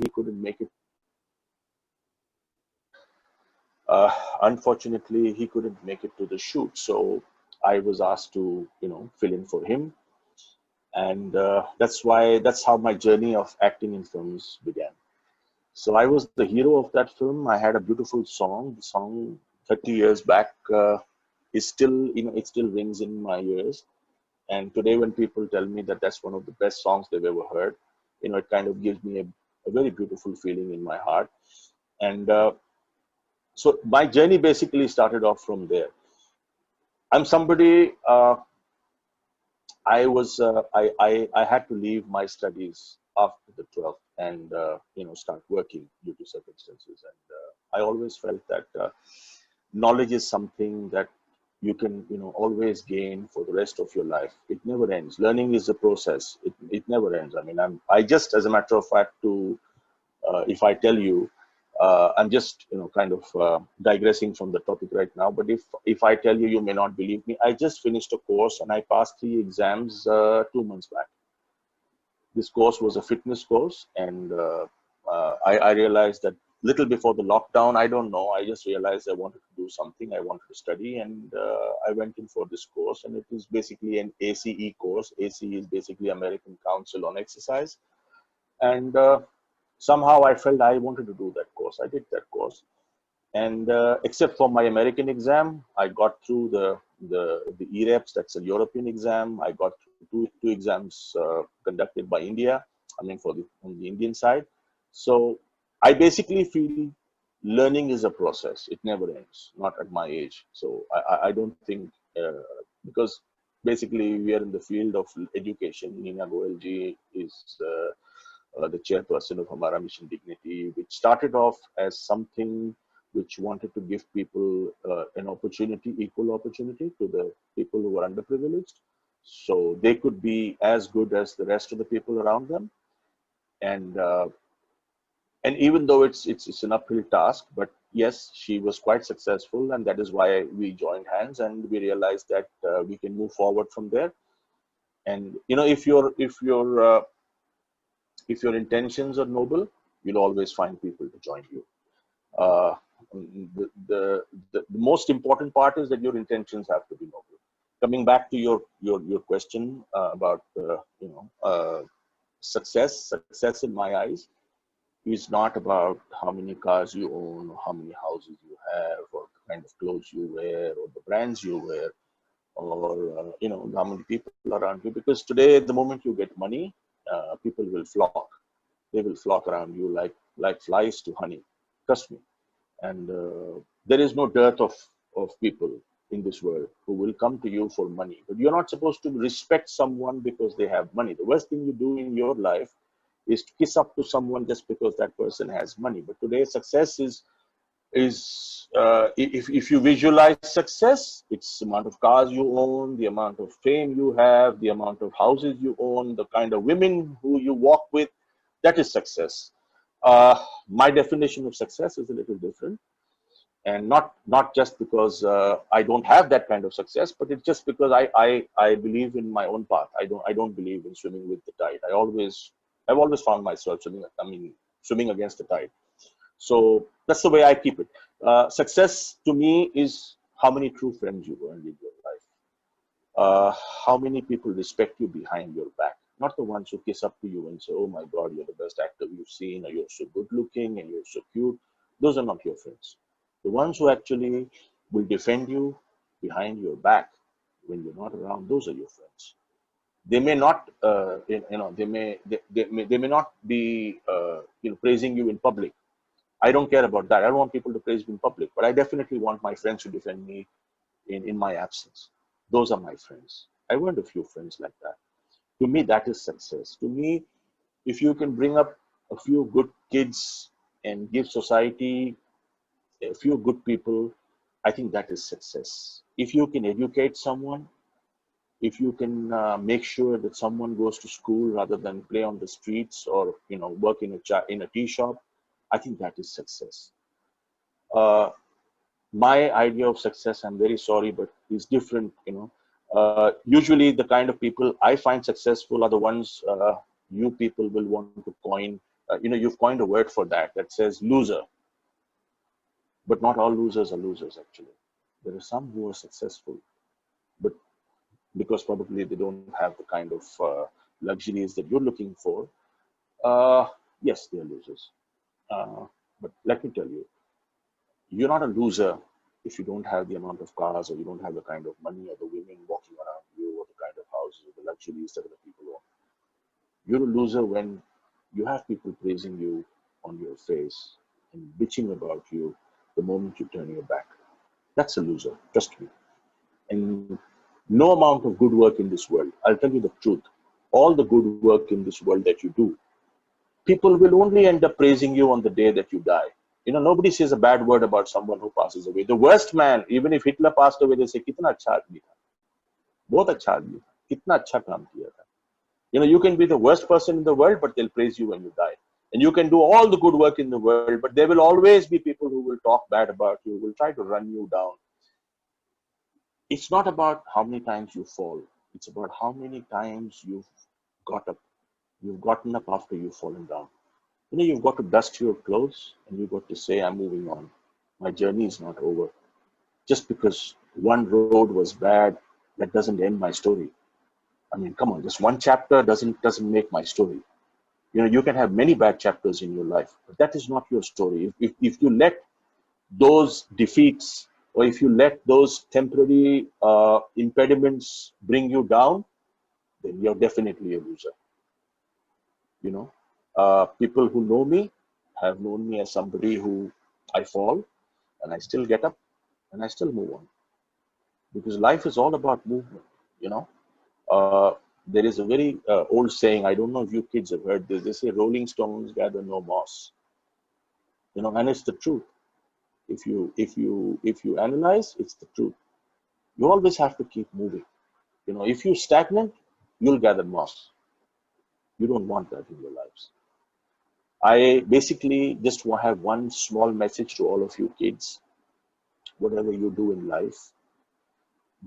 he couldn't make it. Unfortunately, he couldn't make it to the shoot, so I was asked to, fill in for him, and that's how my journey of acting in films began. So I was the hero of that film. I had a beautiful song. The song 30 years back is still, it still rings in my ears. And today, when people tell me that that's one of the best songs they've ever heard, it kind of gives me a very beautiful feeling in my heart. And so my journey basically started off from there. I'm somebody. I had to leave my studies after the 12th and start working due to circumstances. And I always felt that knowledge is something that you can always gain for the rest of your life. It never ends. Learning is a process. It never ends. I mean, I just, as a matter of fact, if I tell you, I'm just kind of digressing from the topic right now, but if I tell you, you may not believe me. I just finished a course and I passed 3 exams 2 months back. This course was a fitness course, and I realized that little before the lockdown, I don't know, I just realized I wanted to do something. I wanted to study, and I went in for this course, and it is basically an ACE course. ACE is basically American Council on Exercise, and somehow I felt I wanted to do that course. I did that course, and except for my American exam, I got through the EREPS. That's a European exam. I got through two exams conducted by India. I mean, on the Indian side. So I basically feel learning is a process. It never ends. Not at my age. So I don't think because basically we are in the field of education. Nina Goelji is the chairperson of Hamaraa Mission Dignity, which started off as something which wanted to give people an opportunity, equal opportunity to the people who were underprivileged, so they could be as good as the rest of the people around them. And even though it's an uphill task, but yes, she was quite successful, and that is why we joined hands and we realized that we can move forward from there. And if your intentions are noble, you'll always find people to join you. Uh, the most important part is that your intentions have to be noble. Coming back to your question about success in my eyes is not about how many cars you own, or how many houses you have, or the kind of clothes you wear, or the brands you wear, or how many people around you. Because today, the moment you get money, people will flock. They will flock around you like flies to honey. Trust me. And there is no dearth of people in this world who will come to you for money. But you're not supposed to respect someone because they have money. The worst thing you do in your life is to kiss up to someone just because that person has money. But today, success is if you visualize success, it's the amount of cars you own, the amount of fame you have, the amount of houses you own, the kind of women who you walk with. That is success. My definition of success is a little different, and not just because I don't have that kind of success, but it's just because I believe in my own path. I don't believe in swimming with the tide. I've always found myself swimming against the tide. So that's the way I keep it. Success to me is how many true friends you earned in your life. How many people respect you behind your back, not the ones who kiss up to you and say, oh my God, you're the best actor we've seen, or you're so good looking and you're so cute. Those are not your friends. The ones who actually will defend you behind your back when you're not around, those are your friends. They may not, they may not be, praising you in public. I don't care about that. I don't want people to praise me in public, but I definitely want my friends to defend me in my absence. Those are my friends. I want a few friends like that. To me, that is success. To me, if you can bring up a few good kids and give society a few good people, I think that is success. If you can educate someone, if you can make sure that someone goes to school rather than play on the streets or work in a tea shop, I think that is success. My idea of success, I'm very sorry, but is different. Usually the kind of people I find successful are the ones you people will want to coin you've coined a word for that says loser. But not all losers are losers, actually. There are some who are successful, but because probably they don't have the kind of luxuries that you're looking for, yes, they're losers. But let me tell you, you're not a loser if you don't have the amount of cars, or you don't have the kind of money, or the women walking around you, or the kind of houses, or the luxuries that other people own. You're a loser when you have people praising you on your face and bitching about you the moment you turn your back. That's a loser, trust me. And no amount of good work in this world, I'll tell you the truth, all the good work in this world that you do, people will only end up praising you on the day that you die. Nobody says a bad word about someone who passes away. The worst man, even if Hitler passed away, they say, कितना अच्छा आदमी था, बहुत अच्छा आदमी था, कितना अच्छा काम किया था. You can be the worst person in the world, but they'll praise you when you die. And you can do all the good work in the world, but there will always be people who will talk bad about you, who will try to run you down. It's not about how many times you fall. It's about how many times you've got up. You've gotten up after you've fallen down. You've got to dust your clothes and you've got to say, I'm moving on. My journey is not over. Just because one road was bad, that doesn't end my story. I mean, come on, just one chapter doesn't make my story. You can have many bad chapters in your life, but that is not your story. If you let those defeats, or if you let those temporary impediments bring you down, then you're definitely a loser. People who know me have known me as somebody who I fall and I still get up and I still move on, because life is all about movement. you know there is a very old saying, I don't know if you kids have heard this. They say rolling stones gather no moss. And it's the truth. If you analyze, it's the truth. You always have to keep moving. If you stagnant, you'll gather moss. You don't want that in your lives. I basically just want to have one small message to all of you kids. Whatever you do in life,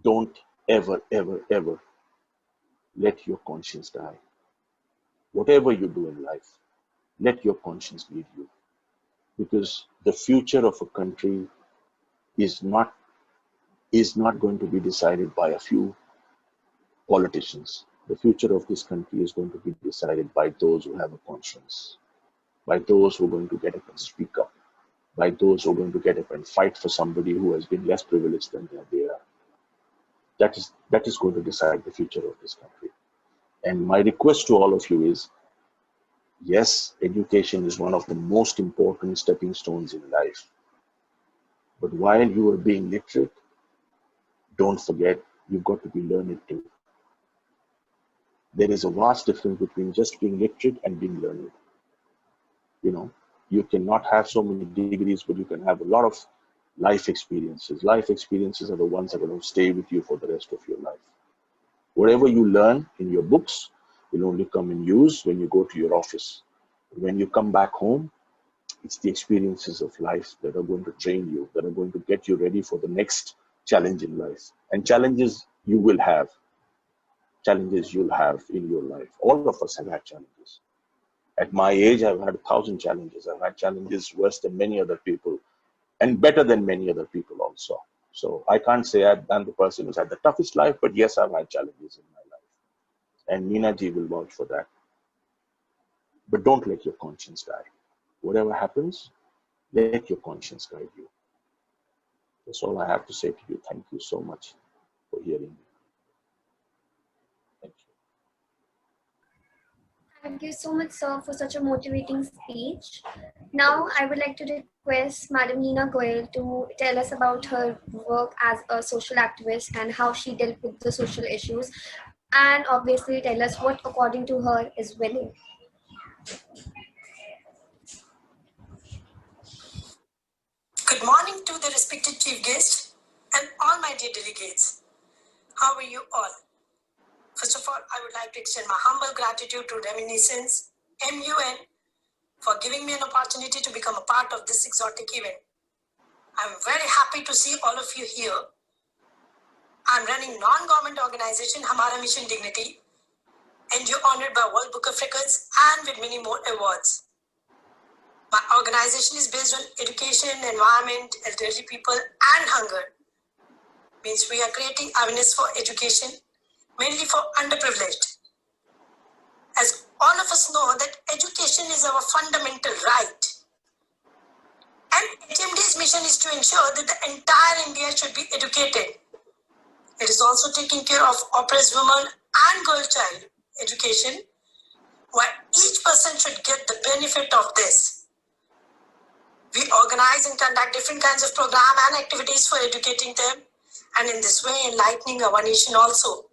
don't ever, ever, ever let your conscience die. Whatever you do in life, let your conscience lead you. Because the future of a country is not going to be decided by a few politicians. The future of this country is going to be decided by those who have a conscience, by those who are going to get up and speak up, by those who are going to get up and fight for somebody who has been less privileged than they are. That is going to decide the future of this country. And my request to all of you is, yes, education is one of the most important stepping stones in life. But while you are being literate, don't forget, you've got to be learned too. There is a vast difference between just being literate and being learned. You cannot have so many degrees, but you can have a lot of life experiences. Life experiences are the ones that are going to stay with you for the rest of your life. Whatever you learn in your books will only come in use when you go to your office. When you come back home, it's the experiences of life that are going to train you, that are going to get you ready for the next challenge in life. And challenges you will have. Challenges you'll have in your life. All of us have had challenges. At my age, I've had 1,000 challenges. I've had challenges worse than many other people and better than many other people also. So I can't say I'm the person who's had the toughest life, but yes, I've had challenges in my life. And Meena ji will vouch for that. But don't let your conscience die. Whatever happens, let your conscience guide you. That's all I have to say to you. Thank you so much for hearing me. Thank you. Thank you so much, sir, for such a motivating speech. Now, I would like to request Madam Neena Goyal to tell us about her work as a social activist and how she dealt with the social issues, and obviously tell us what, according to her, is winning. Good morning to the respected chief guest and all my dear delegates. How are you all? First of all, I would like to extend my humble gratitude to Reminiscence MUN for giving me an opportunity to become a part of this exotic event. I'm very happy to see all of you here. I'm running non-government organization Hamaraa Mission Dignity, and you're honored by World Book of Records and with many more awards. My organization is based on education, environment, elderly people, and hunger. Means we are creating awareness for education, mainly for underprivileged. As all of us know that education is our fundamental right. And HMD's mission is to ensure that the entire India should be educated. It is also taking care of oppressed women and girl child education, where each person should get the benefit of this. We organize and conduct different kinds of programs and activities for educating them, and in this way enlightening our nation also.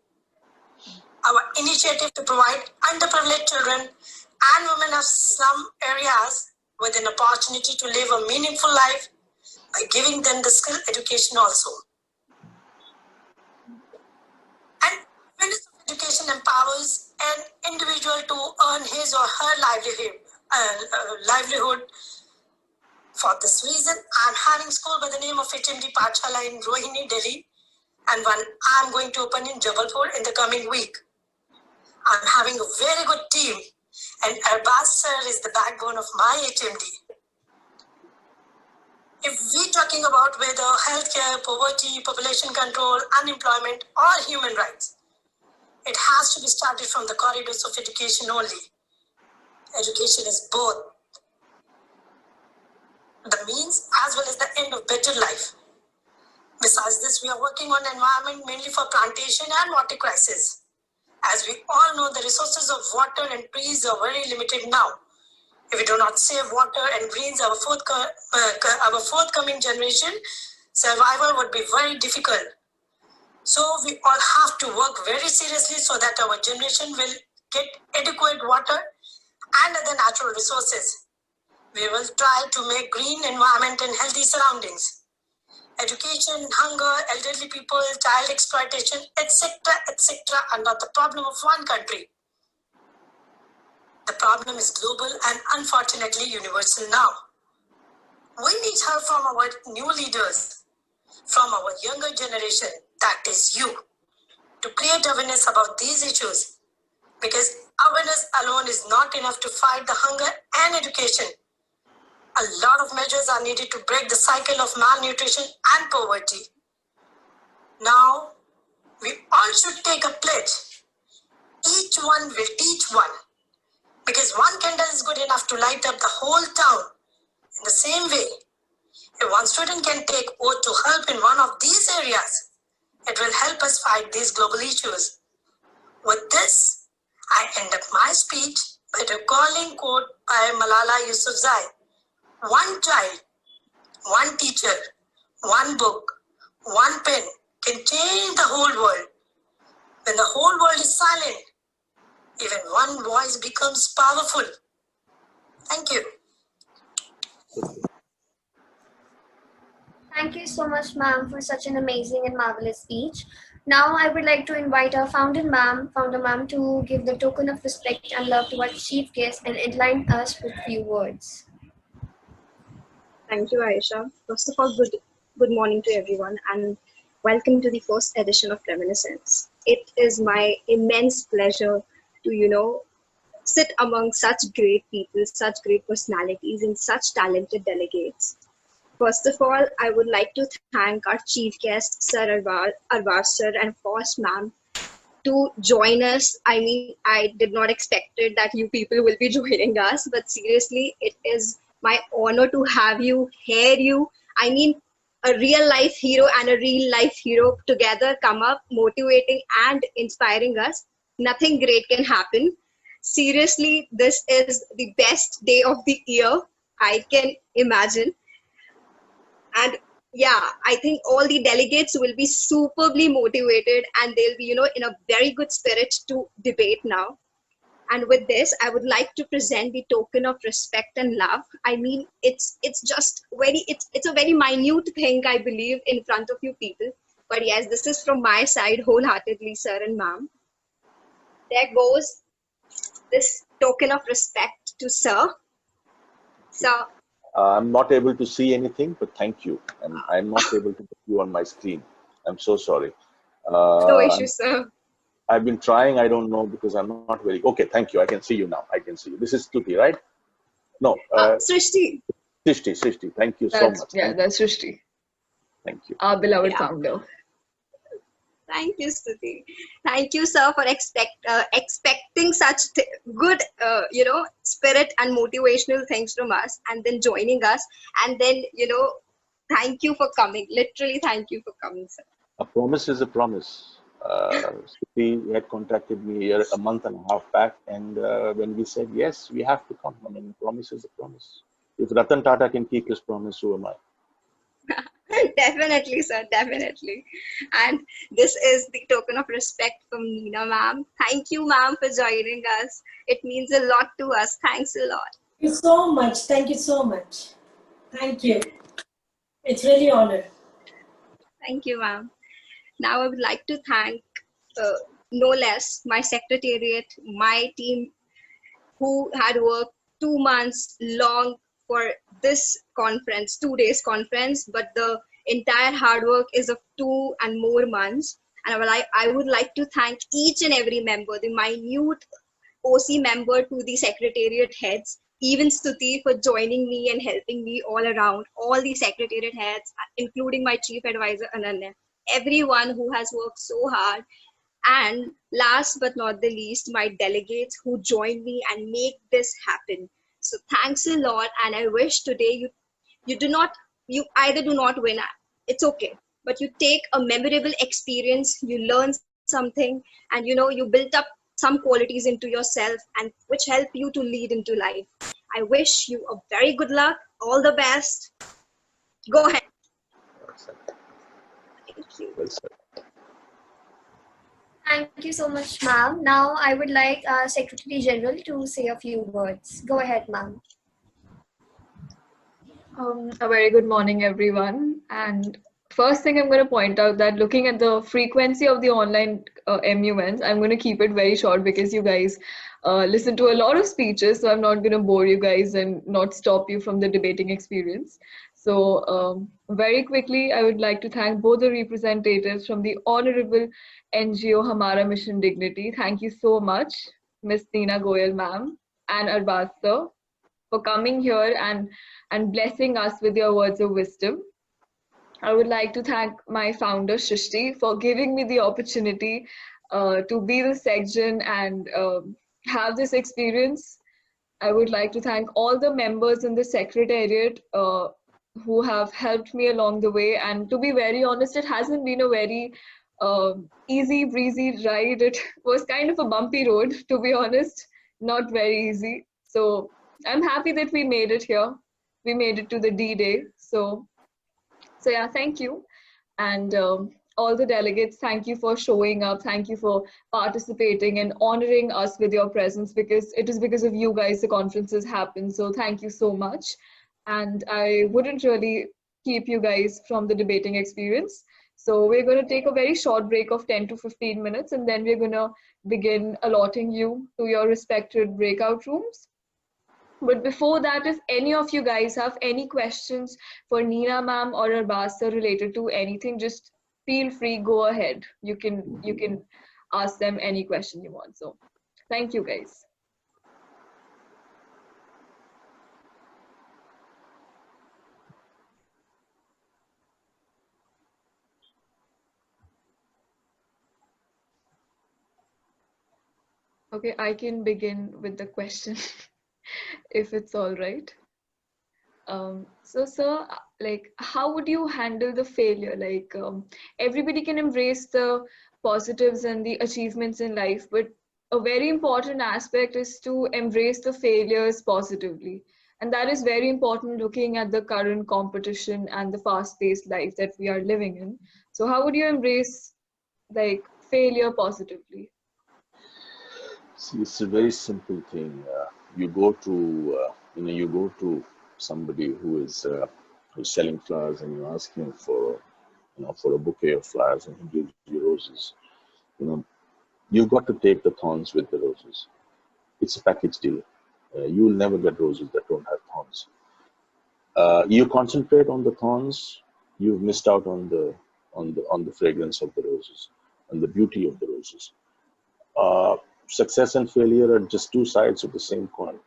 Our initiative to provide underprivileged children and women of slum areas with an opportunity to live a meaningful life by giving them the skill education also. And awareness of education empowers an individual to earn his or her livelihood. For this reason, I am having school by the name of HMD Pathshala in Rohini, Delhi, and one I am going to open in Jabalpur in the coming week. I am having a very good team, and Arbaz sir is the backbone of my HMD. If we're talking about whether healthcare, poverty, population control, unemployment, or human rights, it has to be started from the corridors of education only. Education is both the means as well as the end of better life. Besides this, we are working on environment mainly for plantation and water crisis. As we all know, the resources of water and trees are very limited now. If we do not save water and greens, our forthcoming generation survival would be very difficult. So we all have to work very seriously so that our generation will get adequate water and other natural resources. We will try to make green environment and healthy surroundings. Education, hunger, elderly people, child exploitation, etc., etc. are not the problem of one country. The problem is global and unfortunately universal now. We need help from our new leaders, from our younger generation, that is you, to create awareness about these issues. Because awareness alone is not enough to fight the hunger and education. A lot of measures are needed to break the cycle of malnutrition and poverty. Now, we all should take a pledge. Each one will teach one. Because one candle is good enough to light up the whole town. In the same way, if one student can take oath to help in one of these areas, it will help us fight these global issues. With this, I end up my speech by recalling quote by Malala Yousafzai. One child, one teacher, one book, one pen can change the whole world. When the whole world is silent, even one voice becomes powerful. Thank you. Thank you so much, ma'am, for such an amazing and marvelous speech. Now, I would like to invite our founder ma'am, to give the token of respect and love to our chief guest and enlighten us with few words. Thank you, Aisha. First of all, good morning to everyone, and welcome to the first edition of Reminiscence. It is my immense pleasure to, sit among such great people, such great personalities, and such talented delegates. First of all, I would like to thank our chief guest, Sir Arvar sir, and of course, ma'am, to join us. I mean, I did not expect it that you people will be joining us, but seriously, it is my honor to have you, hear you. I mean, a real life hero and a real life hero together come up, motivating and inspiring us. Nothing great can happen. Seriously, this is the best day of the year I can imagine. And yeah, I think all the delegates will be superbly motivated and they'll be, in a very good spirit to debate now. And with this, I would like to present the token of respect and love. I mean, it's a very minute thing, I believe, in front of you people. But yes, this is from my side wholeheartedly, sir and ma'am. There goes this token of respect to sir. So I'm not able to see anything, but thank you. And I'm not able to put you on my screen. I'm so sorry. No issue, sir. I've been trying. I don't know because I'm not very... Okay, thank you. I can see you now. I can see you. This is Tuti, right? No, Srishti. Srishti, thank you so much. That's Srishti, Thank you. our beloved Yeah. founder. Thank you, Stuti. Thank you, sir, for expecting such good, spirit and motivational things from us, and then joining us, and then, thank you for coming. Literally, thank you for coming, sir. A promise is a promise. He had contacted me a month and a half back, and when we said yes, we have to come. I mean, promise is a promise. If Ratan Tata can keep his promise, who am I? Definitely, sir, definitely. And this is the token of respect from Nina, ma'am. Thank you, ma'am, for joining us. It means a lot to us. Thanks a lot. Thank you so much. Thank you so much. Thank you. It's really honored. Thank you, ma'am. Now I would like to thank no less my secretariat, my team who had worked 2 months long for this conference, 2 days conference, but the entire hard work is of 2 and more months. And I would like to thank each and every member, the minute OC member to the secretariat heads, even Stuti for joining me and helping me all around, all the secretariat heads, including my chief advisor Ananya, everyone who has worked so hard. And last but not the least, my delegates who joined me and make this happen. So thanks a lot. And I wish today you either do not win, it's okay, but you take a memorable experience, you learn something, and you built up some qualities into yourself and which help you to lead into life. I wish you a very good luck, all the best. Go ahead. Thank you. Well said. Thank you so much, ma'am. Now I would like Secretary General to say a few words. Go ahead, ma'am. A very good morning, everyone. And first thing I'm going to point out that looking at the frequency of the online MUNs, I'm going to keep it very short because you guys listen to a lot of speeches, so I'm not going to bore you guys and not stop you from the debating experience. So very quickly, I would like to thank both the representatives from the Honorable NGO Hamaraa Mission Dignity. Thank you so much, Ms. Neena Goyal ma'am and Arbaz sir, for coming here and blessing us with your words of wisdom. I would like to thank my founder, Srishti, for giving me the opportunity to be the section and have this experience. I would like to thank all the members in the secretariat who have helped me along the way. And to be very honest, it hasn't been a very easy breezy ride. It was kind of a bumpy road, to be honest, not very easy. So I'm happy that we made it here. We made it to the D-Day. So yeah, thank you. And all the delegates, thank you for showing up. Thank you for participating and honoring us with your presence, because it is because of you guys the conferences happen. So thank you so much. And I wouldn't really keep you guys from the debating experience. So we're going to take a very short break of 10 to 15 minutes, and then we're going to begin allotting you to your respected breakout rooms. But before that, if any of you guys have any questions for Neena ma'am or Arbaz sir related to anything, just feel free, go ahead. You can ask them any question you want. So thank you guys. Okay, I can begin with the question if it's all right. So sir, like, how would you handle the failure? Like, everybody can embrace the positives and the achievements in life, but a very important aspect is to embrace the failures positively. And that is very important looking at the current competition and the fast-paced life that we are living in. So how would you embrace like failure positively? See, it's a very simple thing. You go to somebody who's selling flowers, and you ask him for a bouquet of flowers, and he gives you roses. You've got to take the thorns with the roses. It's a package deal. You'll never get roses that don't have thorns. You concentrate on the thorns, you've missed out on the fragrance of the roses and the beauty of the roses. Success and failure are just two sides of the same coin.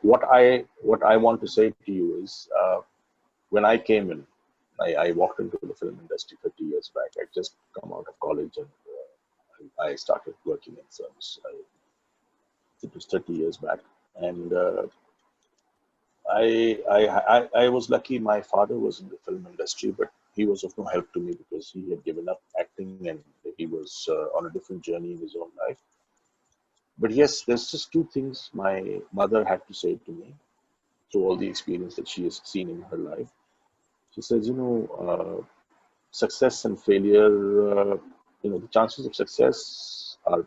what I want to say to you is, when I came in, I walked into the film industry 30 years back. I just come out of college, and I started working in films. It was 30 years back, and I was lucky. My father was in the film industry, but he was of no help to me because he had given up acting and he was on a different journey in his own life. But yes, there's just two things my mother had to say to me through all the experience that she has seen in her life. She says, success and failure, the chances of success are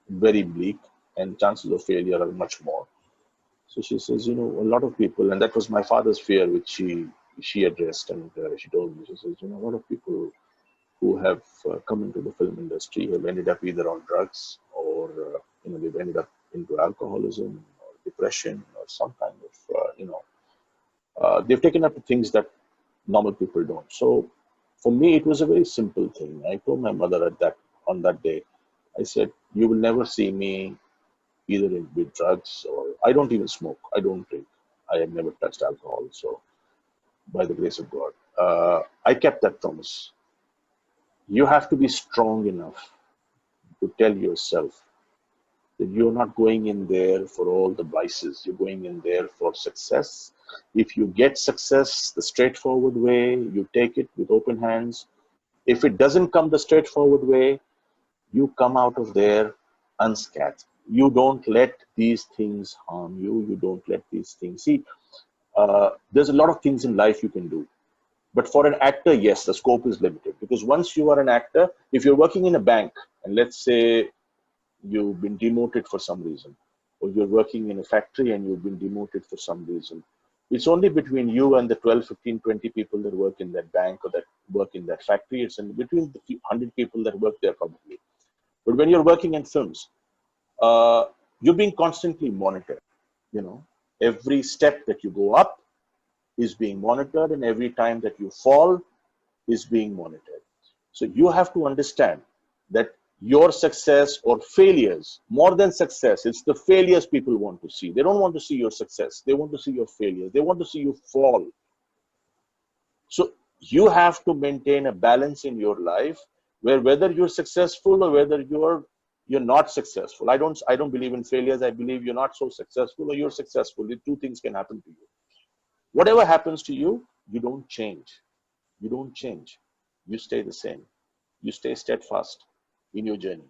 very bleak and chances of failure are much more. So she says, a lot of people, and that was my father's fear, which she addressed, and she told me, she says, a lot of people who have come into the film industry have ended up either on drugs or, they've ended up into alcoholism or depression or some kind of, they've taken up things that normal people don't. So for me, it was a very simple thing. I told my mother on that day, I said, you will never see me either with drugs, or I don't even smoke. I don't drink. I have never touched alcohol. So by the grace of God, I kept that promise. You have to be strong enough to tell yourself that you're not going in there for all the vices. You're going in there for success. If you get success the straightforward way, you take it with open hands. If it doesn't come the straightforward way, you come out of there unscathed. You don't let these things harm you. You don't let these things. See, there's a lot of things in life you can do. But for an actor, yes, the scope is limited. Because once you are an actor, if you're working in a bank, and let's say you've been demoted for some reason, or you're working in a factory and you've been demoted for some reason, it's only between you and the 12, 15, 20 people that work in that bank or that work in that factory. It's in between the 100 people that work there probably. But when you're working in films, you're being constantly monitored. Every step that you go up is being monitored, and every time that you fall is being monitored. So you have to understand that your success or failures, more than success, it's the failures people want to see. They don't want to see your success. They want to see your failures. They want to see you fall. So you have to maintain a balance in your life where whether you're successful or whether you're not successful. I don't believe in failures. I believe you're not so successful or you're successful. The two things can happen to you. Whatever happens to you, you don't change. You don't change. You stay the same. You stay steadfast in your journey.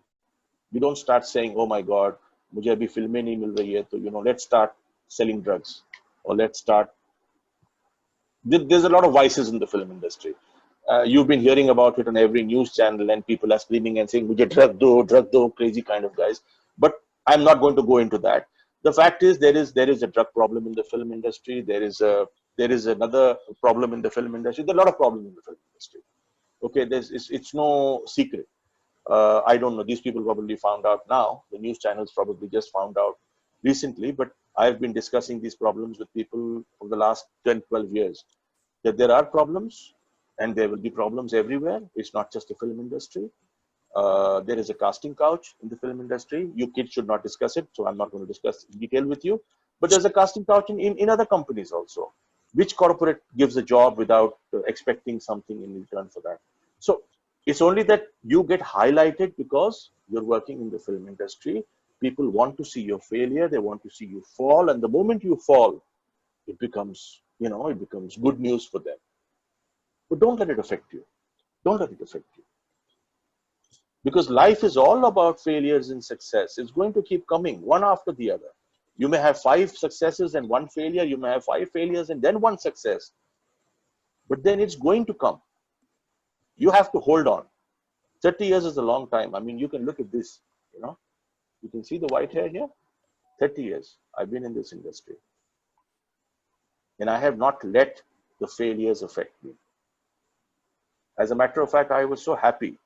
You don't start saying, oh my God, मुझे अभी फिल्में नहीं मिल रही है, तो let's start selling drugs, or let's start. There's a lot of vices in the film industry. You've been hearing about it on every news channel, and people are screaming and saying, "Mujhe drug do," crazy kind of guys. But I'm not going to go into that. The fact is, there is a drug problem in the film industry. There is another problem in the film industry. There are a lot of problems in the film industry. Okay, it's no secret. I don't know. These people probably found out now. The news channels probably just found out recently. But I've been discussing these problems with people for the last 10, 12 years. That there are problems, and there will be problems everywhere. It's not just the film industry. There is a casting couch in the film industry. You kids should not discuss it, so I'm not going to discuss in detail with you. But there's a casting couch in other companies also. Which corporate gives a job without expecting something in return for that? So it's only that you get highlighted because you're working in the film industry. People want to see your failure. They want to see you fall. And the moment you fall, it becomes good news for them. But don't let it affect you. Don't let it affect you. Because life is all about failures and success. It's going to keep coming one after the other. You may have 5 successes and 1 failure. You may have 5 failures and then 1 success. But then it's going to come. You have to hold on. 30 years is a long time. I mean, you can look at this, You can see the white hair here. 30 years. I've been in this industry. And I have not let the failures affect me. As a matter of fact, I was so happy.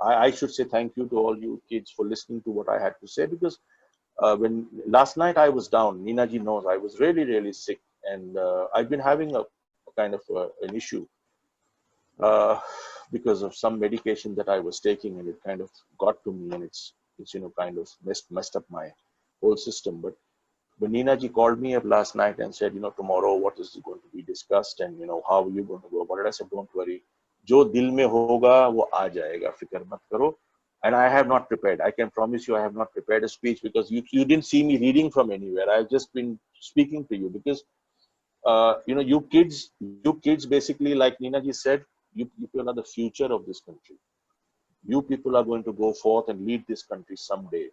I should say thank you to all you kids for listening to what I had to say, because when last night I was down, Nina ji knows I was really, really sick, and I've been having a kind of an issue because of some medication that I was taking, and it kind of got to me, and it's kind of messed up my whole system. But But Nina ji called me up last night and said, tomorrow what is going to be discussed and, how are you going to go about it? I said, don't worry. Jo dil mein hoga, wo aa jayega. Fikr mat karo. And I have not prepared. I can promise you I have not prepared a speech because you didn't see me reading from anywhere. I've just been speaking to you because, you kids basically, like Nina ji said, you people are the future of this country. You people are going to go forth and lead this country someday.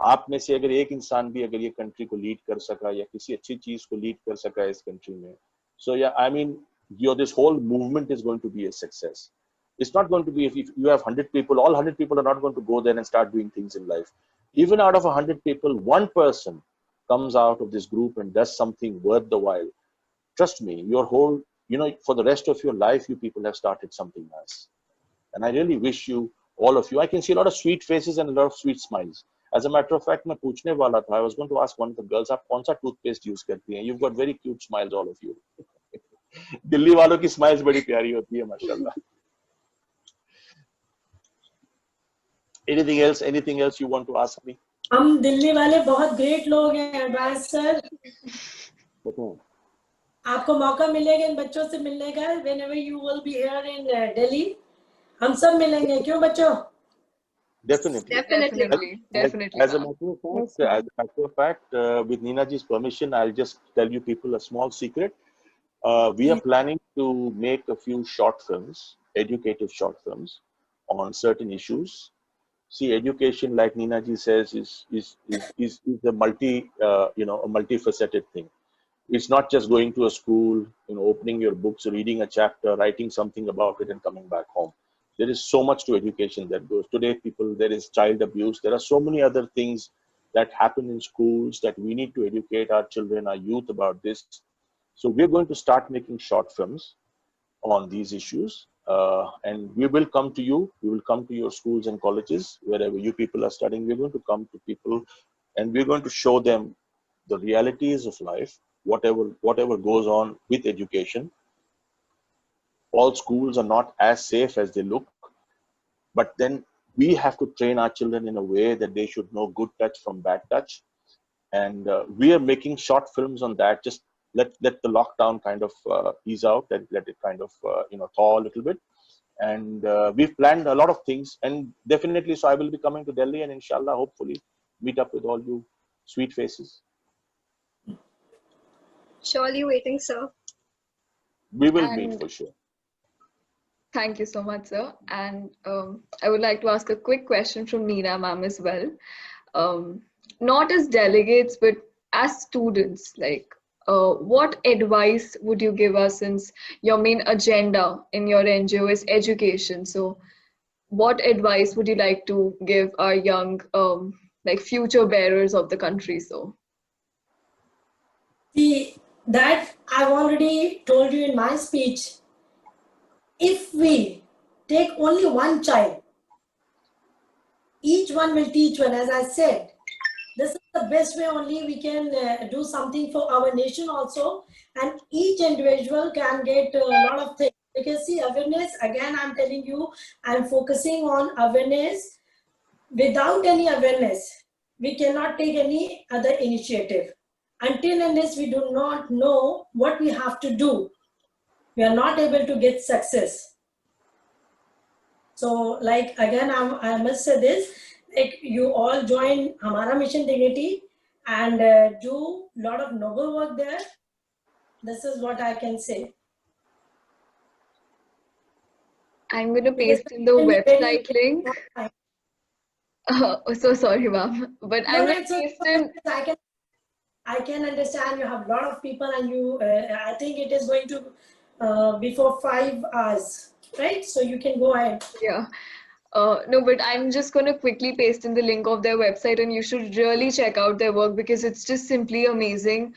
आप में से अगर एक इंसान भी अगर ये country को लीड कर सका या किसी अच्छी चीज को लीड कर सका इस कंट्री में, so yeah, I mean, this whole movement is going to be a success. It's not going to be if you have 100 people, all 100 people are not going to go there and start doing things in life. Even out of 100 people, one person comes out of this group and does something worth the while. Trust me, your whole, for the rest of your life, you people have started something nice. And I really wish you, all of you, I can see a lot of sweet faces and a lot of sweet smiles. As a matter of fact, मैं पूछने वाला था, I was going to ask one of the girls, आप कौन सा toothpaste use करती हैं? You've got very cute smiles, all of you. Delhi वालों की smiles बड़ी प्यारी होती है, माशाल्लाह. Anything else you want to ask me? हम दिल्ली वाले बहुत great लोग हैं, एडवाइस सर. आपको मौका मिलेगा इन बच्चों से मिलने का, whenever you will be here in Delhi, हम सब मिलेंगे, क्यों बच्चों? Definitely. As a matter of fact, with Nina ji's permission, I'll just tell you people a small secret. We are planning to make a few short films, educative short films, on certain issues. See, education, like Nina ji says, is a multifaceted thing. It's not just going to a school, opening your books, reading a chapter, writing something about it, and coming back home. There is so much to education that goes. Today, there is child abuse. There are so many other things that happen in schools that we need to educate our children, our youth about this. So we're going to start making short films on these issues. And we will come to you. We will come to your schools and colleges, wherever you people are studying. We're going to come to people and we're going to show them the realities of life, whatever goes on with education. All schools are not as safe as they look, but then we have to train our children in a way that they should know good touch from bad touch. And we are making short films on that. Just let the lockdown kind of ease out and let it kind of thaw a little bit. And we've planned a lot of things, and definitely, so I will be coming to Delhi and inshallah, hopefully, meet up with all you sweet faces. Surely waiting, sir. We will meet for sure. Thank you so much, sir. And I would like to ask a quick question from Nina ma'am as well. Not as delegates, but as students, like what advice would you give us, since your main agenda in your NGO is education? So what advice would you like to give our young, like future bearers of the country? So See, that I've already told you in my speech. If we take only one child, each one will teach one. As I said, this is the best way only we can do something for our nation also, and each individual can get a lot of things. Because see, awareness, again I'm telling you, I'm focusing on awareness. Without any awareness, we cannot take any other initiative. Until and unless we do not know what we have to do, we are not able to get success. So, like again, I must say this: like you all join Hamaraa Mission Dignity and do a lot of noble work there. This is what I can say. I'm going to paste in the website link. So sorry, ma'am, but I'm going to paste in. I can understand you have a lot of people, and you. I think it is going to before 5 hours, right? So you can go ahead. Yeah. No, but I'm just going to quickly paste in the link of their website, and you should really check out their work because it's just simply amazing.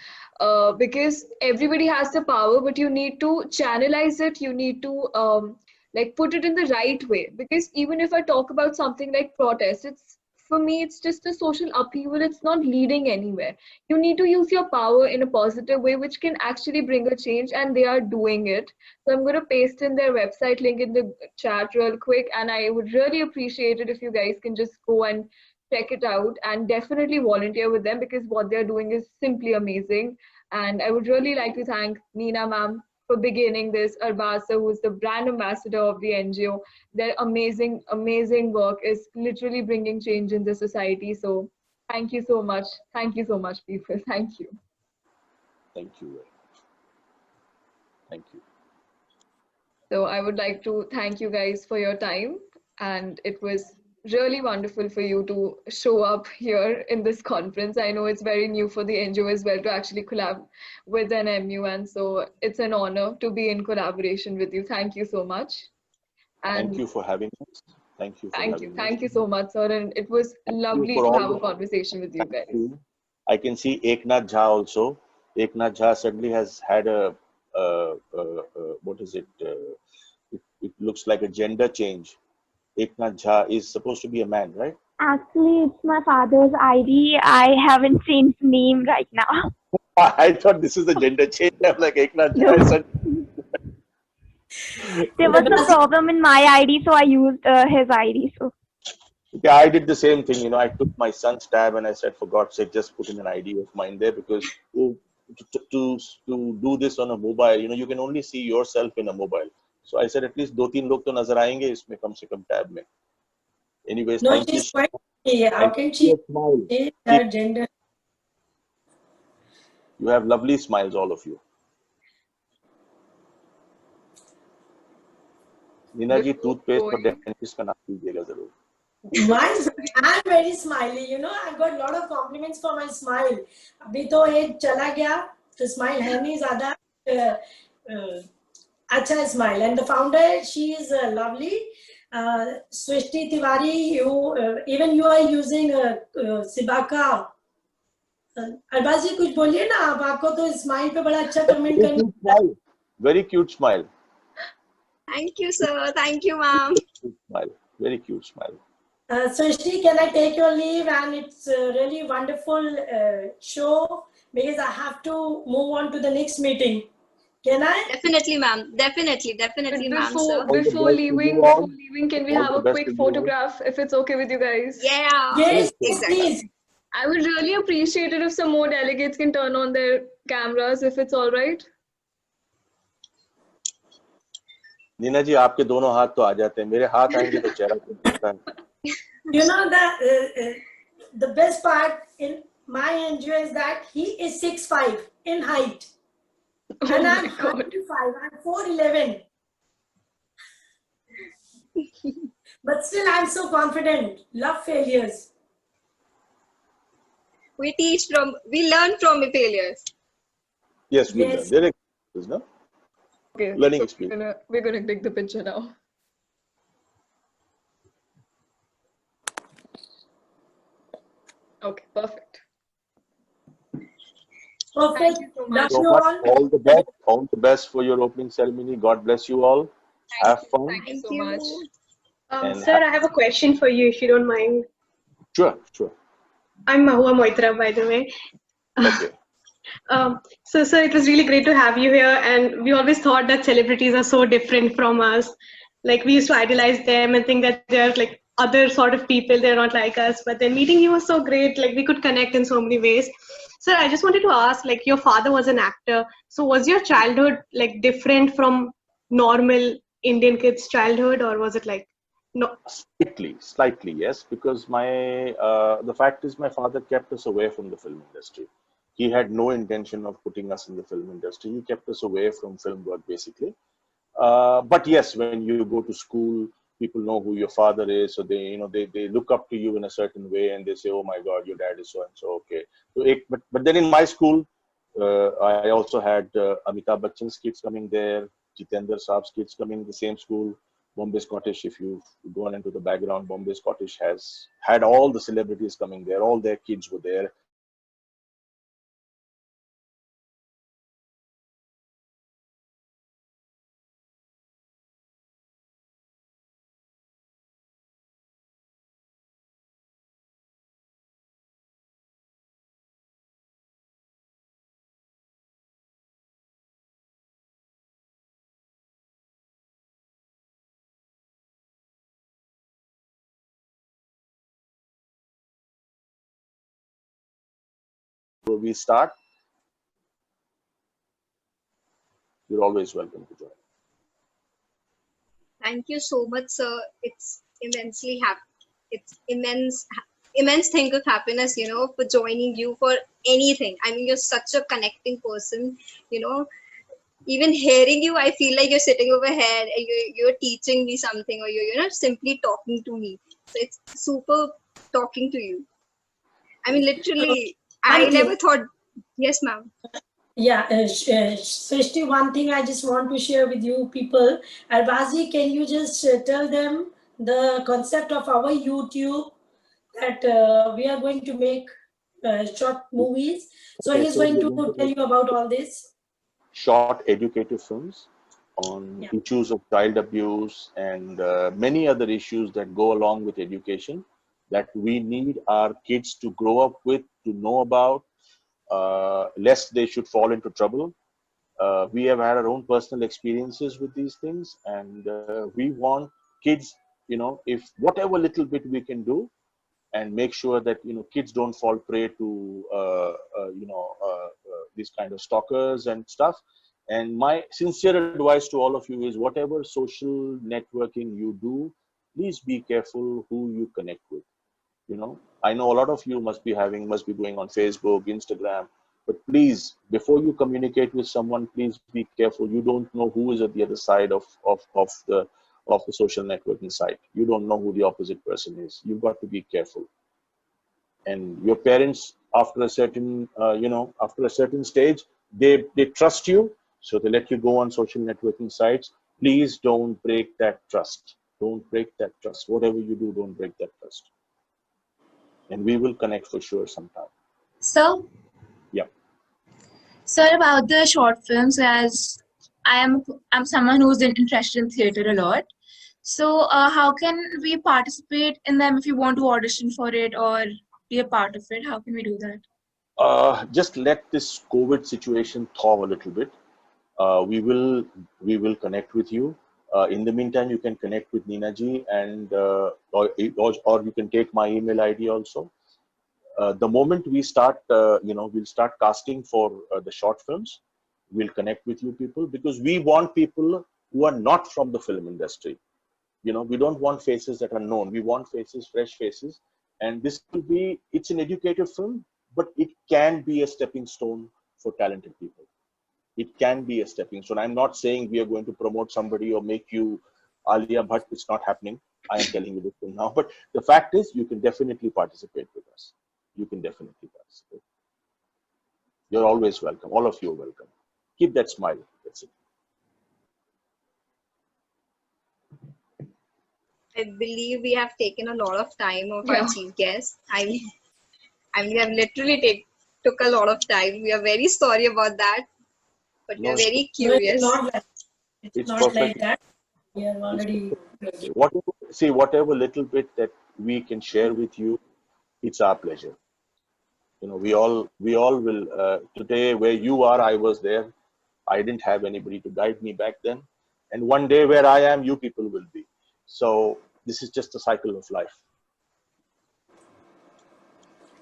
Because everybody has the power, but you need to channelize it. You need to like put it in the right way. Because even if I talk about something like protest, for me, it's just a social upheaval. It's not leading anywhere. You need to use your power in a positive way, which can actually bring a change, and they are doing it. So I'm going to paste in their website link in the chat real quick, and I would really appreciate it if you guys can just go and check it out and definitely volunteer with them because what they're doing is simply amazing. And I would really like to thank Neena ma'am for beginning this, Arbasa, who's the brand ambassador of the NGO. Their amazing, amazing work is literally bringing change in the society. So thank you so much. Thank you so much, people. Thank you. Thank you very much. Thank you. So I would like to thank you guys for your time. And it was really wonderful for you to show up here in this conference. I know it's very new for the NGO as well to actually collab with an MUN. So it's an honor to be in collaboration with you. Thank you so much. And Thank you for having us. Thank you for having us. Thank you so much, sir. And it was Thank you lovely for to all have a the conversation with you thank guys. you. I can see Eknath Jha also. Eknath Jha suddenly has had a what is it? It looks like a gender change. Eknath Jha is supposed to be a man, right? Actually, it's my father's ID. I haven't changed name right now. I thought this is the gender change. I'm like Eknath Jha. I No. said, There was a problem in my ID, so I used his ID. So yeah, I did the same thing. You know, I took my son's tab and I said, for God's sake, just put in an ID of mine there because to do this on a mobile, you know, you can only see yourself in a mobile. So I said, at least दो तीन लोग तो नजर आएंगे इसमें कम से कम tab में. Anyways, No, thank you. she's quite pretty. How And can she smile. change her gender? You have lovely smiles, all of you. Neena ji toothpaste और डेंटिस्ट का नाम दीजिएगा जरूर. I'm very smiley. You know, I got a lot of compliments for my smile. अभी तो ये चला गया, तो smile है नहीं ज़्यादा. अच्छा है smile. And the founder, she is lovely. Swishti Tiwari, even you are using Sibaka. Arbaaz जी कुछ बोलिए ना आप, आपको तो स्माइल पे बड़ा अच्छा कमेंट करना. Very cute smile. Thank you, sir. Thank you, ma'am. Smile. Very cute smile. Swishti, can I take your leave? And it's a really wonderful show because I have to move on to the next meeting. Can I? Definitely, ma'am. Definitely, ma'am, sir. Before leaving, can we have a quick photograph if it's okay with you guys? Yeah. Yes, exactly. please. I would really appreciate it if some more delegates can turn on their cameras if it's all right. Neena जी आपके दोनों हाथ तो आ जाते हैं, मेरे हाथ आएंगे तो चेहरा दिखता है. You know that the best part in my NGO is that he is 6'5" in height, and I'm 5'5". I'm 4'11". But still, I'm so confident. Love failures. We learn from the failures. Yes, we Yes. learn. There no? Okay, Learning so experience. we're gonna take the picture now. Okay, perfect. Perfect. Love you all. All the best. All the best for your opening ceremony. God bless you all. Have fun. Thank you so much. And Sir, I have a question for you, if you don't mind. Sure. I'm Mahua Moitra, by the way. Okay. So, sir, it was really great to have you here. And we always thought that celebrities are so different from us. Like, we used to idolize them and think that they're like other sort of people. They're not like us. But then meeting you was so great. Like, we could connect in so many ways. Sir, I just wanted to ask, like, your father was an actor. So was your childhood, like, different from normal Indian kids' childhood? Or was it like, no? Slightly, yes. Because the fact is, my father kept us away from the film industry. He had no intention of putting us in the film industry. He kept us away from film work, basically. But yes, when you go to school, people know who your father is, so they look up to you in a certain way, and they say, "Oh my God, your dad is so and so." Okay, so but then in my school, I also had Amitabh Bachchan's kids coming there, Jitendra Saab's kids coming in the same school. Bombay Scottish, if you've gone into the background, Bombay Scottish has had all the celebrities coming there. All their kids were there. we start, you're always welcome to join. Thank you so much, sir. It's immensely happy. It's immense thing of happiness, for joining you for anything. I mean, you're such a connecting person, you know. Even hearing you, I feel like you're sitting over here and you're teaching me something, or you're not simply talking to me. So it's super talking to you. I mean, literally, I Thank never you. thought. Yes, ma'am. Yeah, Srishti, one thing I just want to share with you people. Arbazi, can you just tell them the concept of our YouTube that we are going to make short movies. So Okay, he's so going we're to going to tell make you about all this. short educative films on Yeah. issues of child abuse and many other issues that go along with education that we need our kids to grow up with, to know about, lest they should fall into trouble. We have had our own personal experiences with these things, and we want kids, if whatever little bit we can do, and make sure that kids don't fall prey to these kind of stalkers and stuff. And my sincere advice to all of you is, whatever social networking you do, please be careful who you connect with. I know a lot of you must be going on Facebook, Instagram, but please, before you communicate with someone, please be careful. You don't know who is at the other side of the social networking site. You don't know who the opposite person is. You've got to be careful. And your parents, after a certain after a certain stage, they trust you, so they let you go on social networking sites. Please don't break that trust. Don't break that trust. Whatever you do, don't break that trust. And we will connect for sure sometime. So, Yeah. sir, about the short films, as I'm someone who's interested in theater a lot. So, how can we participate in them if you want to audition for it or be a part of it? How can we do that? Just let this COVID situation thaw a little bit. We will connect with you. In the meantime, you can connect with Nina ji, and or you can take my email ID also. The moment we start, we'll start casting for the short films. We'll connect with you people, because we want people who are not from the film industry. We don't want faces that are known. We want faces, fresh faces. And this will be, it's an educative film, but it can be a stepping stone for talented people. It can be a stepping stone. I'm not saying we are going to promote somebody or make you Alia Bhatt. It's not happening. I am telling you this thing now. But the fact is, you can definitely participate with us. You can definitely participate. You're always welcome. All of you are welcome. Keep that smile. That's it. I believe we have taken a lot of time of Yeah. our chief guest. We have literally took a lot of time. We are very sorry about that, but we No, are very No, it's curious. not like it's not like perfect. that. We are It's already perfect. Whatever little bit that we can share with you, it's our pleasure. We all will. Today, where you are, I was there. I didn't have anybody to guide me back then, and one day where I am, you people will be. So this is just a cycle of life.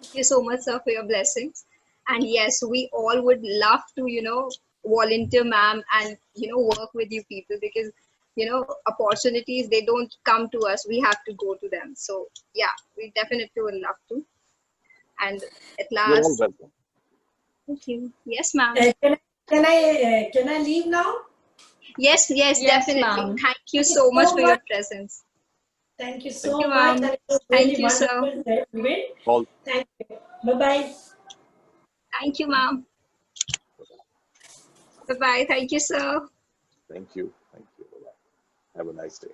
Thank you so much, sir, for your blessings. And yes, we all would love to, volunteer, ma'am, and work with you people, because opportunities, they don't come to us. We have to go to them. So yeah, we definitely would love to. And at You're all last, welcome. thank you. Yes, ma'am. can I leave now? Yes, Yes, definitely. ma'am. Thank you Thank you so much so for your much. presence. Thank you Thank you, so much. ma'am. And it was Thank really you, sir. wonderful, David. All. Thank you. Bye bye. Thank you, ma'am. Bye bye. Thank you, sir. Thank you. Thank you. Bye-bye. Have a nice day.